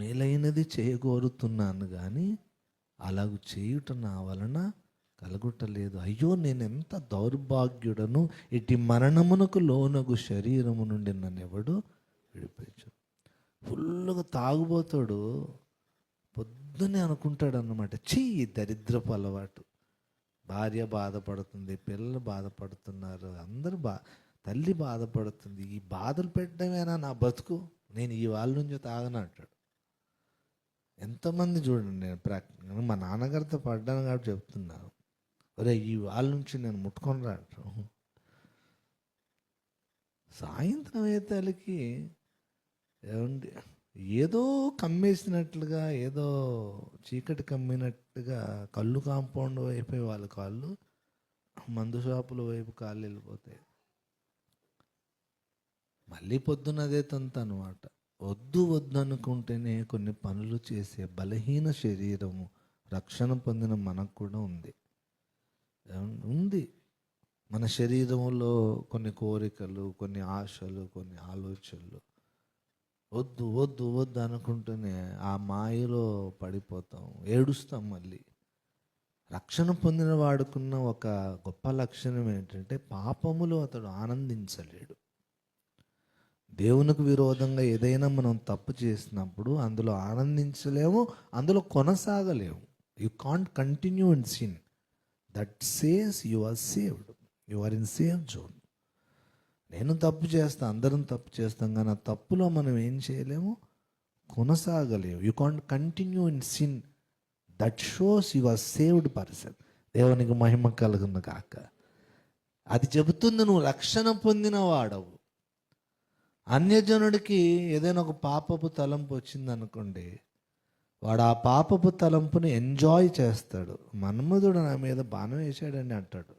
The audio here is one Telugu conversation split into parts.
మేలైనది చేయగోరుతున్నాను కానీ అలాగ చేయుట నా వలన కలుగుటలేదు. అయ్యో నేను ఎంత దౌర్భాగ్యుడను, ఇటు మరణమునకు లోనగు శరీరము నుండి నన్నెవడు విడిపించు. ఫుల్గా తాగుబోతాడు, పొద్దునే అనుకుంటాడు అన్నమాట, ఈ దరిద్రపు అలవాటు. భార్య బాధపడుతుంది, పిల్లలు బాధపడుతున్నారు, అందరూ తల్లి బాధపడుతుంది, ఈ బాధలు పెట్టడమేనా నా బతుకు, నేను ఈ వాళ్ళ నుంచి తాగను అంటాడు. ఎంతమంది చూడండి, నేను మా నాన్నగారితో పడ్డాను కాబట్టి చెప్తున్నాను, ఒరే ఈ వాళ్ళ నుంచి నేను ముట్టుకొని రాను. సాయంత్రం అయ్యేతలకి ఏమండి ఏదో కమ్మేసినట్లుగా, ఏదో చీకటి కమ్మినట్టుగా కళ్ళు కాంపౌండ్ వైపు వాళ్ళ కాళ్ళు, మందు షాపుల వైపు కాళ్ళు వెళ్ళిపోతాయి. మళ్ళీ పొద్దున అదే తంత అనమాట. వద్దు వద్దు అనుకుంటేనే కొన్ని పనులు చేసే బలహీన శరీరము రక్షణ పొందిన మనకు కూడా ఉంది. మన శరీరంలో కొన్ని కోరికలు, కొన్ని ఆశలు, కొన్ని ఆలోచనలు. వద్దు వద్దు వద్దు అనుకుంటూనే ఆ మాయలో పడిపోతాం, ఏడుస్తాం. మళ్ళీ రక్షణ పొందిన వాడుకున్న ఒక గొప్ప లక్షణం ఏంటంటే పాపములో అతడు ఆనందించలేడు. దేవునికి విరోధంగా ఏదైనా మనం తప్పు చేసినప్పుడు అందులో ఆనందించలేము, అందులో కొనసాగలేము. You can't continue in sin. That says you are saved, you are in safe zone. నేను తప్పు చేస్తాను, అందరం తప్పు చేస్తాం, కానీ ఆ తప్పులో మనం ఏం చేయలేము, కొనసాగలేము. You can't continue in sin. That shows you are saved person. దేవునికి మహిమ కలుగును కాక. అది చెబుతుంది నువ్వు రక్షణ పొందిన వాడవు. అన్యజనుడికి ఏదైనా ఒక పాపపు తలంపు వచ్చిందనుకోండి, వాడు ఆ పాపపు తలంపుని ఎంజాయ్ చేస్తాడు. మన్మధుడు నా మీద బాణం వేసాడని అంటాడు.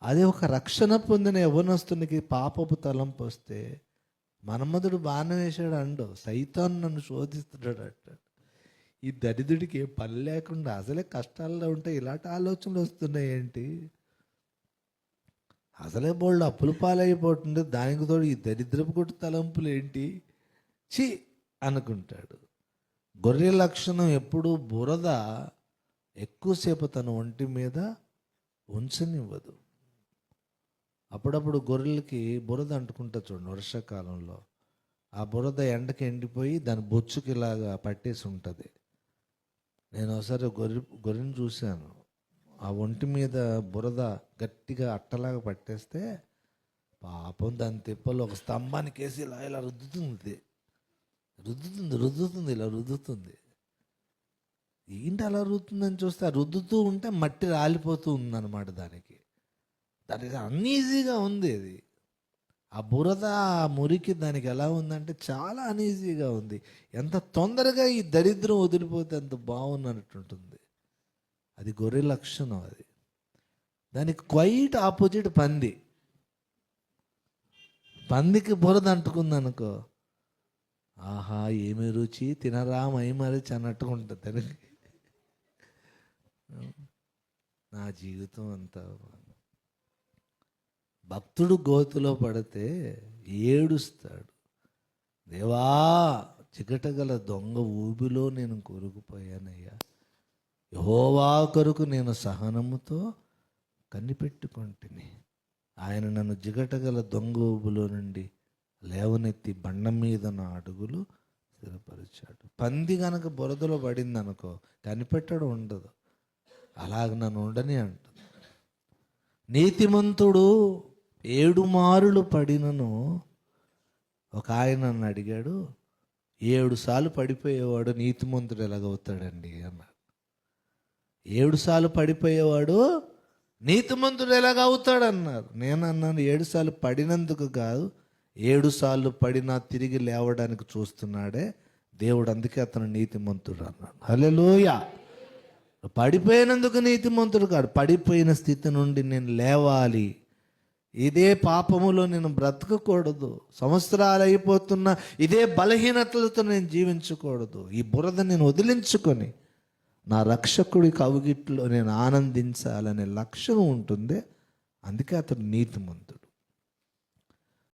అదే ఒక రక్షణ పొందిన యవ్వనస్తునికి పాపపు తలంపు వస్తే మన్మధుడు బాణం వేసాడు అండు, సైతాన్ నన్ను శోధిస్తున్నాడు అంటాడు. ఈ దరిద్రుడికి ఏ పని లేకుండా అసలే కష్టాల్లో ఉంటే ఇలాంటి ఆలోచనలు వస్తున్నాయి ఏంటి, అసలే బోల్డ్ అప్పులు పాలైపోతుండే, దానికి తోడు ఈ దరిద్రపు కొట్టు తలంపులు ఏంటి చి అనుకుంటాడు. గొర్రె లక్షణం ఎప్పుడూ బురద ఎక్కువసేపు తన ఒంటి మీద ఉంచనివ్వదు. అప్పుడప్పుడు గొర్రెలకి బురద అంటుకుంటా చూడండి వర్షాకాలంలో. ఆ బురద ఎండకి ఎండిపోయి దాని బొచ్చుకి ఇలాగా పట్టేసి ఉంటుంది. నేను ఒకసారి గొర్రెని చూశాను, ఆ ఒంటి మీద బురద గట్టిగా అట్టలాగా పట్టేస్తే పాపం దాని తిప్పలు ఒక స్తంభానికి వేసి ఇలా ఇలా రుద్దుతుంది ఇలా రుద్దుతుంది. ఏంటి అలా రుద్దుతుందని చూస్తే ఆ రుద్దుతూ ఉంటే మట్టి రాలిపోతూ ఉందన్నమాట. దానికి అన్ఈజీగా ఉంది. అది ఆ బురద ఆ మురికి దానికి ఎలా ఉందంటే చాలా అన్ఈజీగా ఉంది. ఎంత తొందరగా ఈ దరిద్రం వదిలిపోతే అంత బాగున్నట్టుంటుంది. అది గొర్రె లక్షణం. అది దానికి క్వైట్ ఆపోజిట్ పంది. పందికి బురద అంటుకుందనుకో, ఆహా ఏమి రుచి, తినరా మైమరిచి అన్నట్టుగా ఉంటుంది దానికి. నా జీవితం అంతా భక్తుడు గోతులో పడితే ఏడుస్తాడు, దేవా చికటగల దొంగ ఊబిలో నేను కూరుకుపోయానయ్యా, యెహోవా కొరకు నేను సహనముతో కనిపెట్టుకొంటిని. ఆయన నన్ను జిగటగల దొంగ ఊబిలో నుండి లేవనెత్తి బండ మీద నా అడుగులు స్థిరపరిచాడు. పంది గనక బురదలో పడింది అనుకో, కనిపెట్టడం ఉండదు, అలాగ నన్ను ఉండని అంటుంది. నీతిమంతుడు 7 మారులు పడినను, ఒక ఆయన నన్ను అడిగాడు, 7 సార్లు పడిపోయేవాడు నీతిమంతుడు ఎలాగవుతాడండి అన్నాడు. 7 సార్లు పడిపోయేవాడు నీతిమంతుడు ఎలాగవుతాడు అన్నారు. నేను అన్నాను 7 సార్లు పడినందుకు కాదు, 7 సార్లు పడినా తిరిగి లేవడానికి చూస్తున్నాడే దేవుడు, అందుకే అతను నీతిమంతుడు అన్నాడు. హల్లెలూయా. పడిపోయినందుకు నీతిమంతుడు కాదు, పడిపోయిన స్థితి నుండి నేను లేవాలి. ఇదే పాపములో నేను బ్రతకకూడదు. సంవత్సరాలు అయిపోతున్నా ఇదే బలహీనతలతో నేను జీవించకూడదు. ఈ బురద నేను వదిలించుకొని నా రక్షకుడి కవుగిట్లో నేను ఆనందించాలనే లక్ష్యం ఉంటుంది. అందుకే అతడు నీతిమంతుడు.